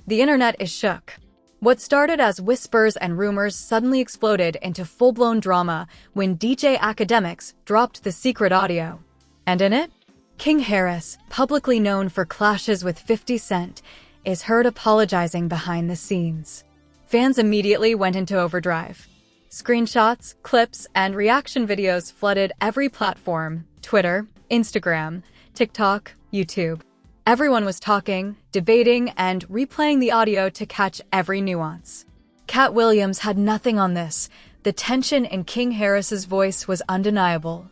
The internet is shook. What started as whispers and rumors suddenly exploded into full-blown drama when DJ Akademiks dropped the secret audio. And in it, King Harris, publicly known for clashes with 50 Cent, is heard apologizing behind the scenes. Fans immediately went into overdrive. Screenshots, clips, and reaction videos flooded every platform: Twitter, Instagram, TikTok, YouTube. Everyone was talking, debating, and replaying the audio to catch every nuance. Cat Williams had nothing on this. The tension in King Harris's voice was undeniable.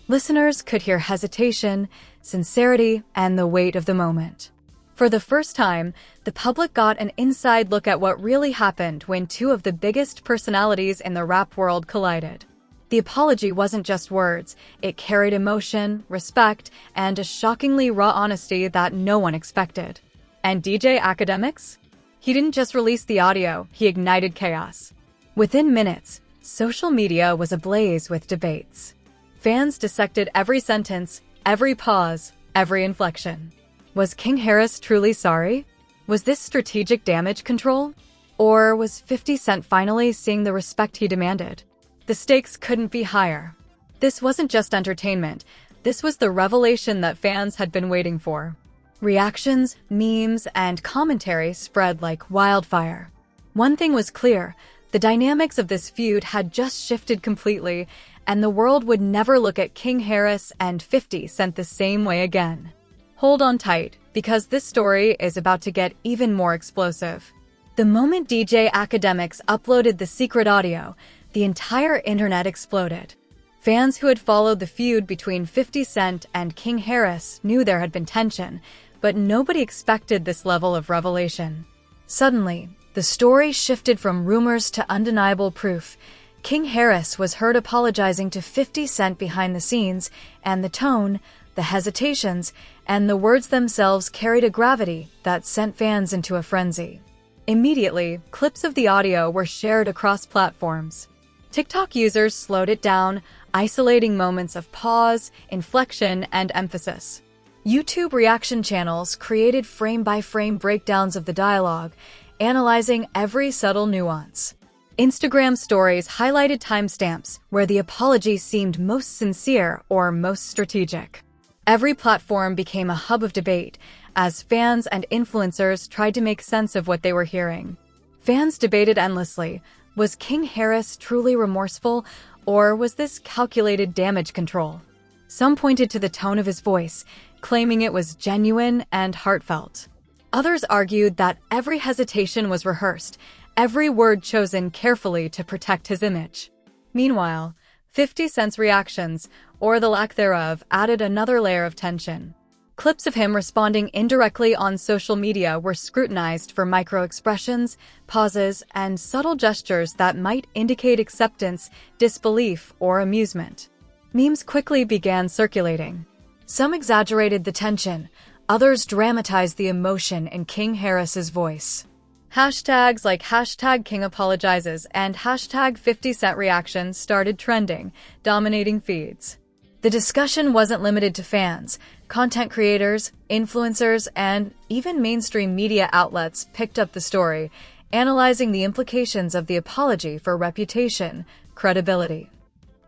Listeners could hear hesitation, sincerity, and the weight of the moment. For the first time, the public got an inside look at what really happened when two of the biggest personalities in the rap world collided. The apology wasn't just words, it carried emotion, respect, and a shockingly raw honesty that no one expected. And DJ Akademiks? He didn't just release the audio, he ignited chaos. Within minutes, social media was ablaze with debates. Fans dissected every sentence, every pause, every inflection. Was King Harris truly sorry? Was this strategic damage control? Or was 50 Cent finally seeing the respect he demanded? The stakes couldn't be higher. This wasn't just entertainment. This was the revelation that fans had been waiting for. Reactions, memes, and commentary spread like wildfire. One thing was clear: the dynamics of this feud had just shifted completely, and the world would never look at King Harris and 50 Cent the same way again. Hold on tight, because this story is about to get even more explosive. The moment DJ Akademiks uploaded the secret audio, the entire internet exploded. Fans who had followed the feud between 50 Cent and King Harris knew there had been tension, but nobody expected this level of revelation. Suddenly, the story shifted from rumors to undeniable proof. King Harris was heard apologizing to 50 Cent behind the scenes, and the tone, the hesitations, and the words themselves carried a gravity that sent fans into a frenzy. Immediately, clips of the audio were shared across platforms. TikTok users slowed it down, isolating moments of pause, inflection, and emphasis. YouTube reaction channels created frame-by-frame breakdowns of the dialogue, analyzing every subtle nuance. Instagram stories highlighted timestamps where the apology seemed most sincere or most strategic. Every platform became a hub of debate as fans and influencers tried to make sense of what they were hearing. Fans debated endlessly. Was King Harris truly remorseful, or was this calculated damage control? Some pointed to the tone of his voice, claiming it was genuine and heartfelt. Others argued that every hesitation was rehearsed, every word chosen carefully to protect his image. Meanwhile, 50 Cent's reactions, or the lack thereof, added another layer of tension. Clips of him responding indirectly on social media were scrutinized for micro-expressions, pauses, and subtle gestures that might indicate acceptance, disbelief, or amusement. Memes quickly began circulating. Some exaggerated the tension, others dramatized the emotion in King Harris's voice. Hashtags like #KingApologizes and #50 Cent reactions started trending, dominating feeds. The discussion wasn't limited to fans. Content creators, influencers, and even mainstream media outlets picked up the story, analyzing the implications of the apology for reputation, credibility,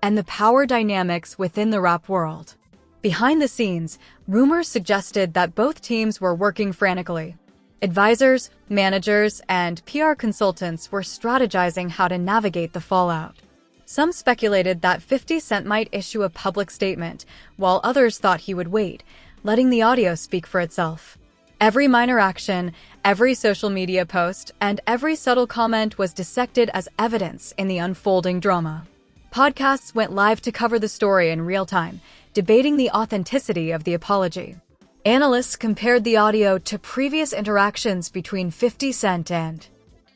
and the power dynamics within the rap world. Behind the scenes, rumors suggested that both teams were working frantically. Advisors, managers, and PR consultants were strategizing how to navigate the fallout. Some speculated that 50 Cent might issue a public statement, while others thought he would wait, letting the audio speak for itself. Every minor action, every social media post, and every subtle comment was dissected as evidence in the unfolding drama. Podcasts went live to cover the story in real time, debating the authenticity of the apology. Analysts compared the audio to previous interactions between 50 Cent and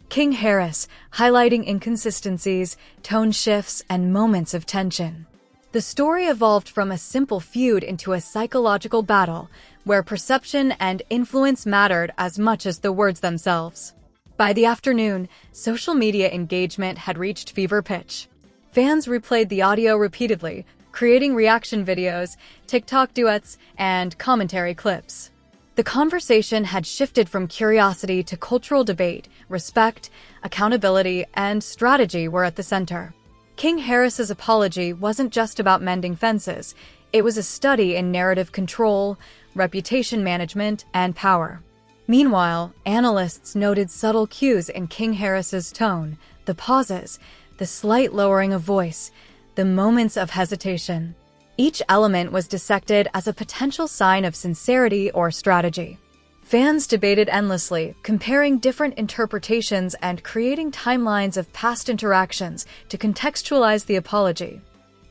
King Harris, highlighting inconsistencies, tone shifts, and moments of tension. The story evolved from a simple feud into a psychological battle, where perception and influence mattered as much as the words themselves. By the afternoon, social media engagement had reached fever pitch. Fans replayed the audio repeatedly, creating reaction videos, TikTok duets, and commentary clips. The The conversation had shifted from curiosity to cultural debate. Respect, accountability, and strategy were at the center. King Harris's apology wasn't just about mending fences. It was a study in narrative control, reputation management, and power. Meanwhile, analysts noted subtle cues in King Harris's tone, the pauses, the slight lowering of voice, the moments of hesitation. Each element was dissected as a potential sign of sincerity or strategy. Fans debated endlessly, comparing different interpretations and creating timelines of past interactions to contextualize the apology.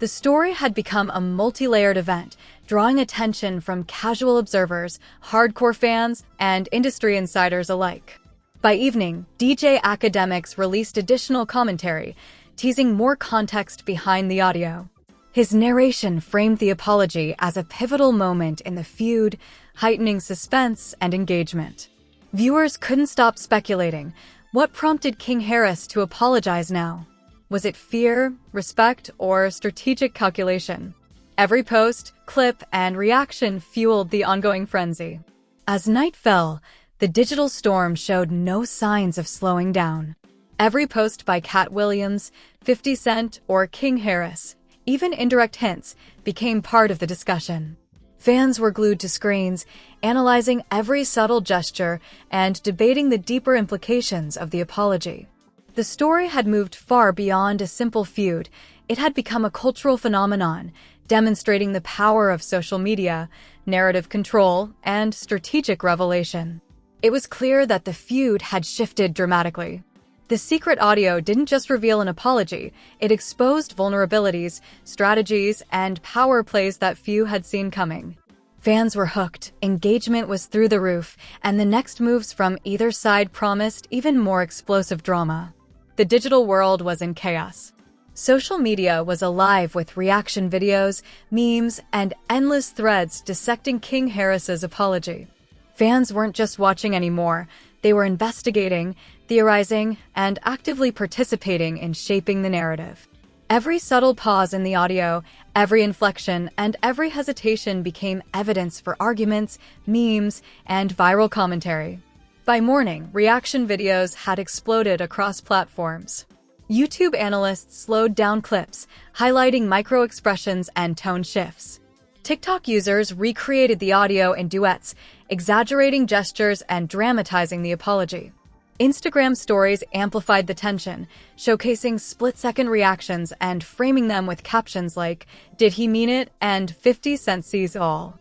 The story had become a multi-layered event, drawing attention from casual observers, hardcore fans, and industry insiders alike. By evening, DJ Akademiks released additional commentary, teasing more context behind the audio. His narration framed the apology as a pivotal moment in the feud, heightening suspense and engagement. Viewers couldn't stop speculating. What prompted King Harris to apologize now? Was it fear, respect, or strategic calculation? Every post, clip, and reaction fueled the ongoing frenzy. As night fell, the digital storm showed no signs of slowing down. Every post by Cat Williams, 50 Cent, or King Harris, even indirect hints, became part of the discussion. Fans were glued to screens, analyzing every subtle gesture and debating the deeper implications of the apology. The story had moved far beyond a simple feud. It had become a cultural phenomenon, demonstrating the power of social media, narrative control, and strategic revelation. It was clear that the feud had shifted dramatically. The secret audio didn't just reveal an apology, it exposed vulnerabilities, strategies, and power plays that few had seen coming. Fans were hooked, engagement was through the roof, and the next moves from either side promised even more explosive drama. The digital world was in chaos. Social media was alive with reaction videos, memes, and endless threads dissecting King Harris's apology. Fans weren't just watching anymore, they were investigating, theorizing, and actively participating in shaping the narrative. Every subtle pause in the audio, every inflection, and every hesitation became evidence for arguments, memes, and viral commentary. By morning, reaction videos had exploded across platforms. YouTube analysts slowed down clips, highlighting micro-expressions and tone shifts. TikTok users recreated the audio in duets, exaggerating gestures and dramatizing the apology. Instagram stories amplified the tension, showcasing split-second reactions and framing them with captions like, "Did he mean it?" and 50 Cent sees all.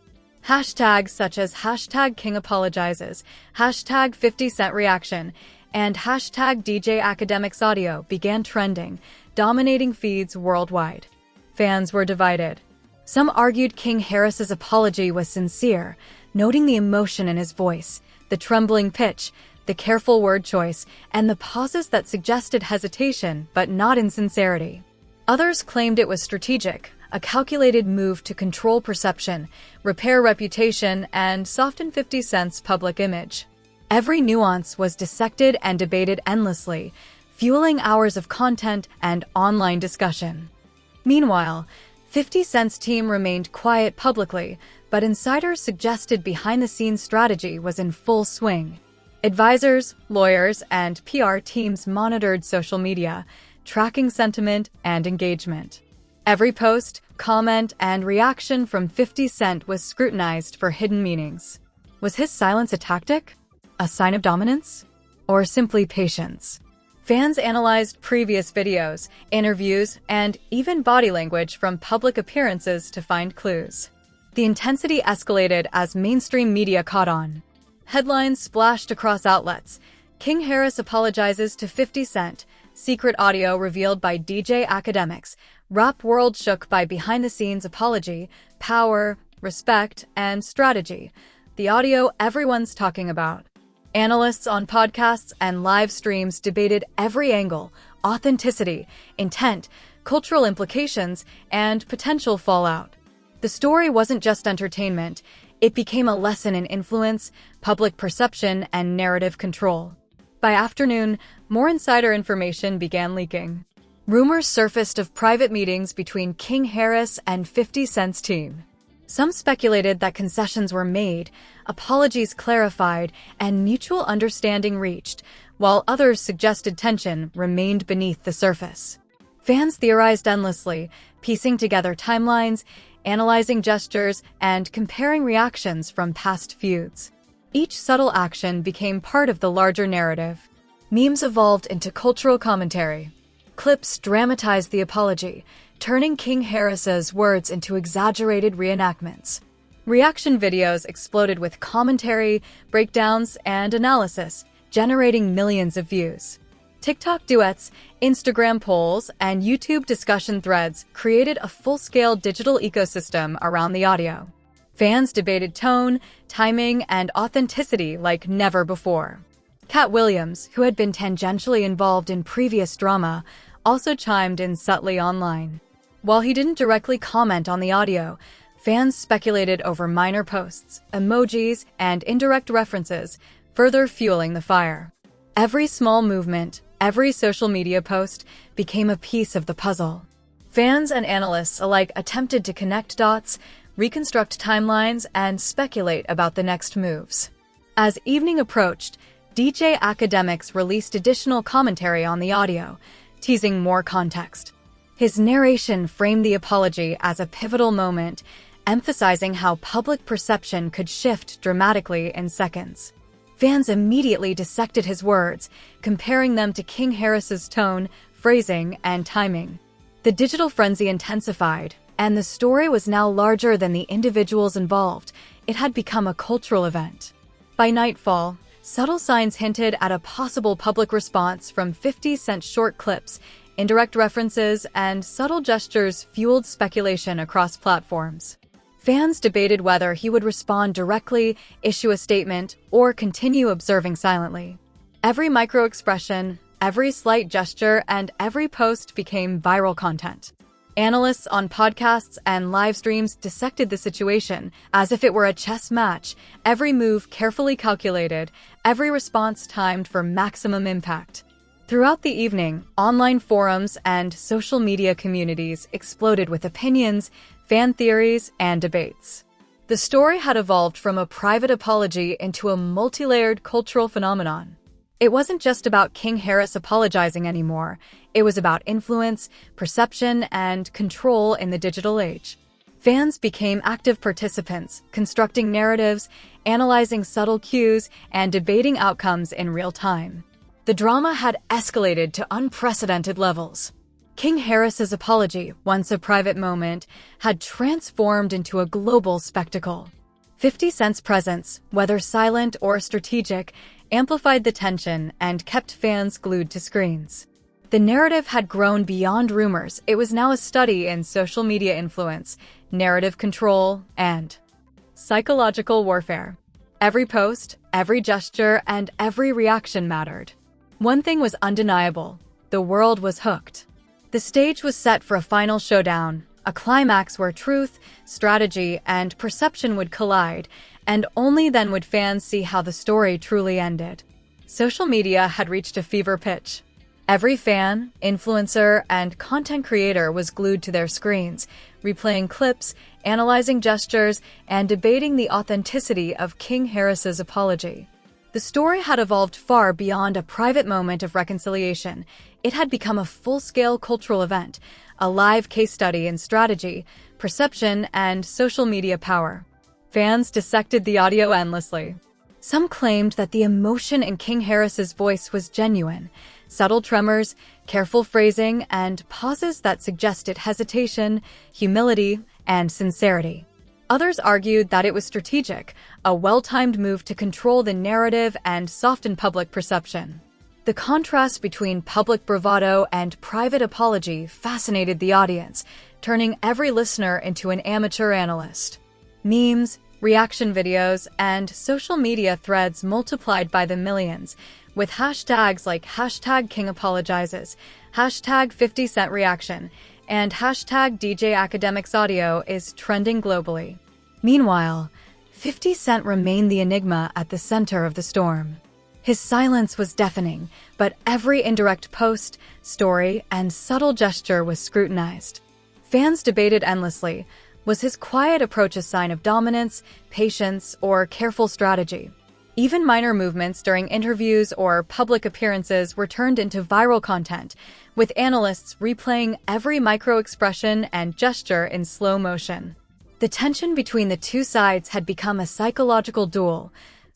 Hashtags such as hashtag King apologizes, hashtag 50 Cent reaction, and hashtag DJ Akademiks audio began trending, dominating feeds worldwide. Fans were divided. Some argued King Harris's apology was sincere, noting the emotion in his voice, the trembling pitch, the careful word choice, and the pauses that suggested hesitation but not insincerity. Others claimed it was strategic, a calculated move to control perception, repair reputation, and soften 50 Cent's public image. Every nuance was dissected and debated endlessly, fueling hours of content and online discussion. Meanwhile, 50 Cent's team remained quiet publicly, but insiders suggested behind-the-scenes strategy was in full swing. Advisors, lawyers, and PR teams monitored social media, tracking sentiment and engagement. Every post, comment, and reaction from 50 Cent was scrutinized for hidden meanings. Was his silence a tactic? A sign of dominance? Or simply patience? Fans analyzed previous videos, interviews, and even body language from public appearances to find clues. The intensity escalated as mainstream media caught on. Headlines splashed across outlets. King Harris apologizes to 50 Cent. Secret audio revealed by DJ Akademiks. Rap world shook by behind-the-scenes apology, power, respect, and strategy. The audio everyone's talking about. Analysts on podcasts and live streams debated every angle, authenticity, intent, cultural implications, and potential fallout. The story wasn't just entertainment, it became a lesson in influence, public perception, and narrative control. By afternoon, more insider information began leaking. Rumors surfaced of private meetings between King Harris and 50 Cent's team. Some speculated that concessions were made, apologies clarified, and mutual understanding reached, while others suggested tension remained beneath the surface. Fans theorized endlessly, piecing together timelines, analyzing gestures, and comparing reactions from past feuds. Each subtle action became part of the larger narrative. Memes evolved into cultural commentary. Clips dramatized the apology, turning King Harris's words into exaggerated reenactments. Reaction videos exploded with commentary, breakdowns, and analysis, generating millions of views. TikTok duets, Instagram polls, and YouTube discussion threads created a full-scale digital ecosystem around the audio. Fans debated tone, timing, and authenticity like never before. Cat Williams, who had been tangentially involved in previous drama, also chimed in subtly online. While he didn't directly comment on the audio, fans speculated over minor posts, emojis, and indirect references, further fueling the fire. Every small movement, every social media post became a piece of the puzzle. Fans and analysts alike attempted to connect dots, reconstruct timelines, and speculate about the next moves. As evening approached, DJ Akademiks released additional commentary on the audio, teasing more context. His narration framed the apology as a pivotal moment, emphasizing how public perception could shift dramatically in seconds. Fans immediately dissected his words, comparing them to King Harris's tone, phrasing, and timing. The digital frenzy intensified, and the story was now larger than the individuals involved. It had become a cultural event. By nightfall, subtle signs hinted at a possible public response from 50 Cent short clips. Indirect references and subtle gestures fueled speculation across platforms. Fans debated whether he would respond directly, issue a statement, or continue observing silently. Every micro-expression, every slight gesture, and every post became viral content. Analysts on podcasts and live streams dissected the situation as if it were a chess match, every move carefully calculated, every response timed for maximum impact. Throughout the evening, online forums and social media communities exploded with opinions, fan theories, and debates. The story had evolved from a private apology into a multi-layered cultural phenomenon. It wasn't just about King Harris apologizing anymore. It was about influence, perception, and control in the digital age. Fans became active participants, constructing narratives, analyzing subtle cues, and debating outcomes in real time. The drama had escalated to unprecedented levels. King Harris's apology, once a private moment, had transformed into a global spectacle. 50 Cent's presence, whether silent or strategic, amplified the tension and kept fans glued to screens. The narrative had grown beyond rumors. It was now a study in social media influence, narrative control, and psychological warfare. Every post, every gesture, and every reaction mattered. One thing was undeniable: the world was hooked. The stage was set for a final showdown, a climax where truth, strategy, and perception would collide, and only then would fans see how the story truly ended. Social media had reached a fever pitch. Every fan, influencer, and content creator was glued to their screens, replaying clips, analyzing gestures, and debating the authenticity of King Harris's apology. The story had evolved far beyond a private moment of reconciliation. It had become a full-scale cultural event, a live case study in strategy, perception, and social media power. Fans dissected the audio endlessly. Some claimed that the emotion in King Harris's voice was genuine: subtle tremors, careful phrasing, and pauses that suggested hesitation, humility, and sincerity. Others argued that it was strategic, a well-timed move to control the narrative and soften public perception. The contrast between public bravado and private apology fascinated the audience, turning every listener into an amateur analyst. Memes, reaction videos, and social media threads multiplied by the millions, with hashtags like #KingApologizes, #50CentReaction, and #DJ Akademiks Audio is trending globally. Meanwhile, 50 Cent remained the enigma at the center of the storm. His silence was deafening, but every indirect post, story, and subtle gesture was scrutinized. Fans debated endlessly: Was his quiet approach a sign of dominance, patience, or careful strategy? Even minor movements during interviews or public appearances were turned into viral content, with analysts replaying every micro-expression and gesture in slow motion. The tension between the two sides had become a psychological duel,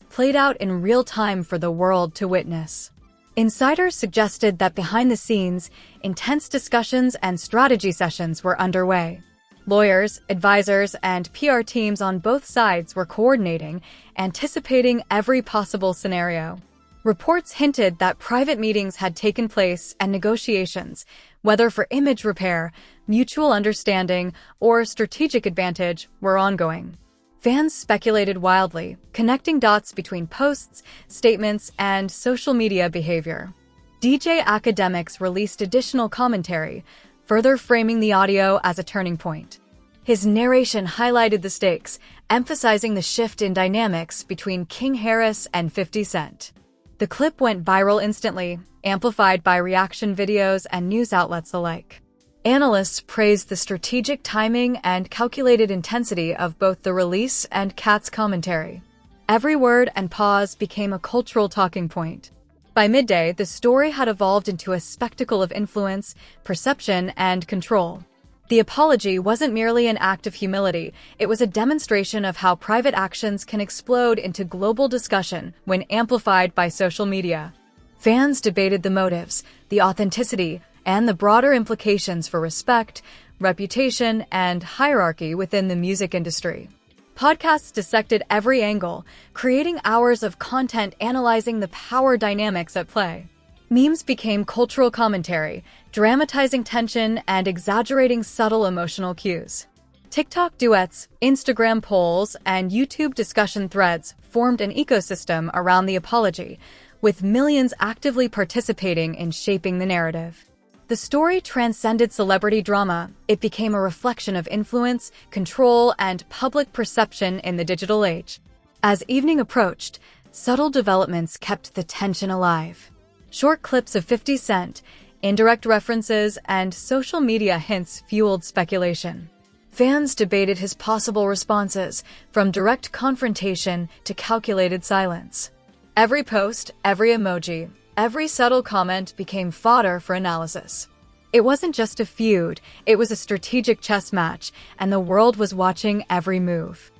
played out in real time for the world to witness. Insiders suggested that behind the scenes, intense discussions and strategy sessions were underway. Lawyers, advisors, and PR teams on both sides were coordinating, anticipating every possible scenario. Reports hinted that private meetings had taken place and negotiations, whether for image repair, mutual understanding, or strategic advantage, were ongoing. Fans speculated wildly, connecting dots between posts, statements, and social media behavior. DJ Akademiks released additional commentary, further framing the audio as a turning point. His narration highlighted the stakes, emphasizing the shift in dynamics between King Harris and 50 Cent. The clip went viral instantly, amplified by reaction videos and news outlets alike. Analysts praised the strategic timing and calculated intensity of both the release and Cat's commentary. Every word and pause became a cultural talking point. By midday, the story had evolved into a spectacle of influence, perception, and control. The apology wasn't merely an act of humility, it was a demonstration of how private actions can explode into global discussion when amplified by social media. Fans debated the motives, the authenticity, and the broader implications for respect, reputation, and hierarchy within the music industry. Podcasts dissected every angle, creating hours of content analyzing the power dynamics at play. Memes became cultural commentary, dramatizing tension and exaggerating subtle emotional cues. TikTok duets, Instagram polls, and YouTube discussion threads formed an ecosystem around the apology, with millions actively participating in shaping the narrative. The story transcended celebrity drama. It became a reflection of influence, control, and public perception in the digital age. As evening approached, subtle developments kept the tension alive. Short clips of 50 Cent, indirect references, and social media hints fueled speculation. Fans debated his possible responses, from direct confrontation to calculated silence. Every post, every emoji, every subtle comment became fodder for analysis. It wasn't just a feud, it was a strategic chess match, and the world was watching every move.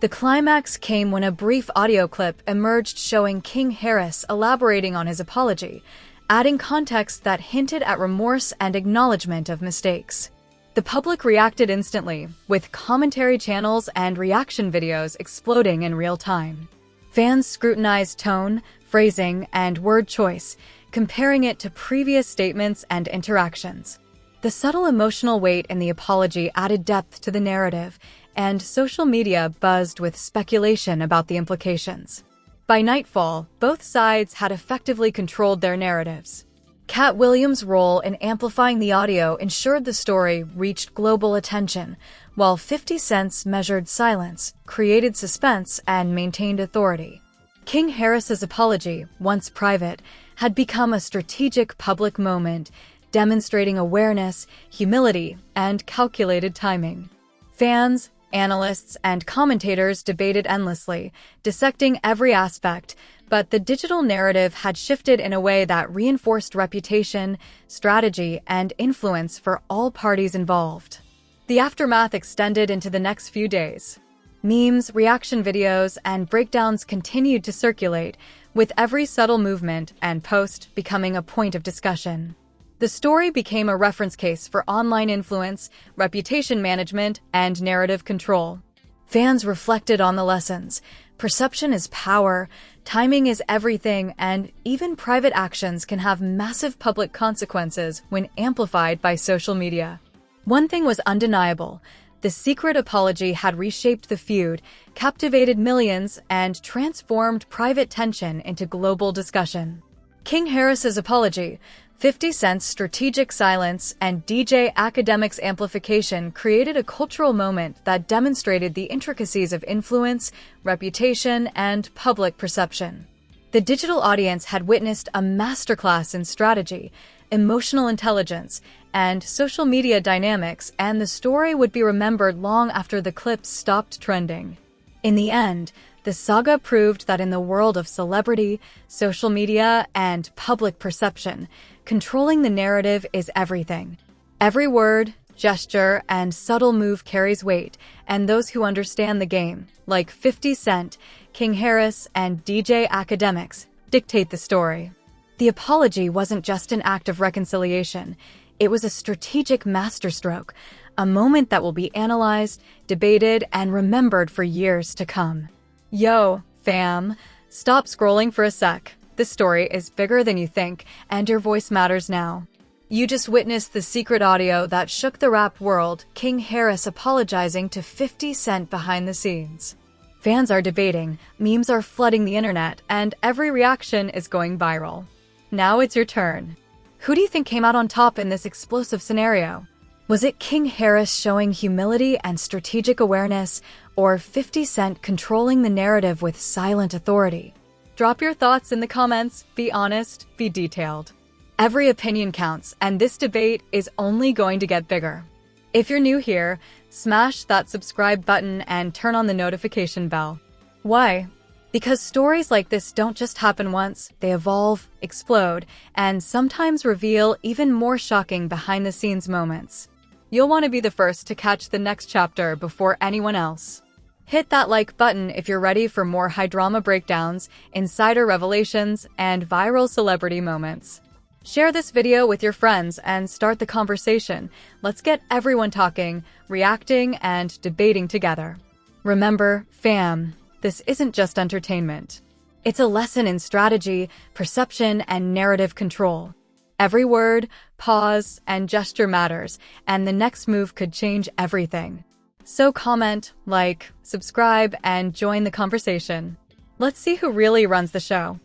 The climax came when a brief audio clip emerged showing King Harris elaborating on his apology, adding context that hinted at remorse and acknowledgement of mistakes. The public reacted instantly, with commentary channels and reaction videos exploding in real time. Fans scrutinized tone, phrasing, and word choice, comparing it to previous statements and interactions. The subtle emotional weight in the apology added depth to the narrative, and social media buzzed with speculation about the implications. By nightfall, both sides had effectively controlled their narratives. Cat Williams' role in amplifying the audio ensured the story reached global attention, while 50 Cent's measured silence created suspense and maintained authority. King Harris's apology, once private, had become a strategic public moment, demonstrating awareness, humility, and calculated timing. Fans, analysts, and commentators debated endlessly, dissecting every aspect, but the digital narrative had shifted in a way that reinforced reputation, strategy, and influence for all parties involved. The aftermath extended into the next few days. Memes, reaction videos, and breakdowns continued to circulate, with every subtle movement and post becoming a point of discussion. The story became a reference case for online influence, reputation management, and narrative control. Fans reflected on the lessons. Perception is power, timing is everything, and even private actions can have massive public consequences when amplified by social media. One thing was undeniable. The secret apology had reshaped the feud, captivated millions, and transformed private tension into global discussion. King Harris's apology, 50 Cent's strategic silence, and DJ Akademiks' amplification created a cultural moment that demonstrated the intricacies of influence, reputation, and public perception. The digital audience had witnessed a masterclass in strategy, emotional intelligence, and social media dynamics, and the story would be remembered long after the clips stopped trending. In the end, the saga proved that in the world of celebrity, social media, and public perception, controlling the narrative is everything. Every word, gesture, and subtle move carries weight, and those who understand the game, like 50 Cent, King Harris, and DJ Akademiks, dictate the story. The apology wasn't just an act of reconciliation. It was a strategic masterstroke, a moment that will be analyzed, debated, and remembered for years to come. Yo, fam, stop scrolling for a sec. This story is bigger than you think, and your voice matters now. You just witnessed the secret audio that shook the rap world, King Harris apologizing to 50 Cent behind the scenes. Fans are debating, memes are flooding the internet, and every reaction is going viral. Now it's your turn. Who do you think came out on top in this explosive scenario? Was it King Harris showing humility and strategic awareness, or 50 Cent controlling the narrative with silent authority? Drop your thoughts in the comments, be honest, be detailed. Every opinion counts, and this debate is only going to get bigger. If you're new here, smash that subscribe button and turn on the notification bell. Why? Because stories like this don't just happen once, they evolve, explode, and sometimes reveal even more shocking behind-the-scenes moments. You'll want to be the first to catch the next chapter before anyone else. Hit that like button if you're ready for more high-drama breakdowns, insider revelations, and viral celebrity moments. Share this video with your friends and start the conversation. Let's get everyone talking, reacting, and debating together. Remember, fam, this isn't just entertainment. It's a lesson in strategy, perception, and narrative control. Every word, pause, and gesture matters, and the next move could change everything. So comment, like, subscribe, and join the conversation. Let's see who really runs the show.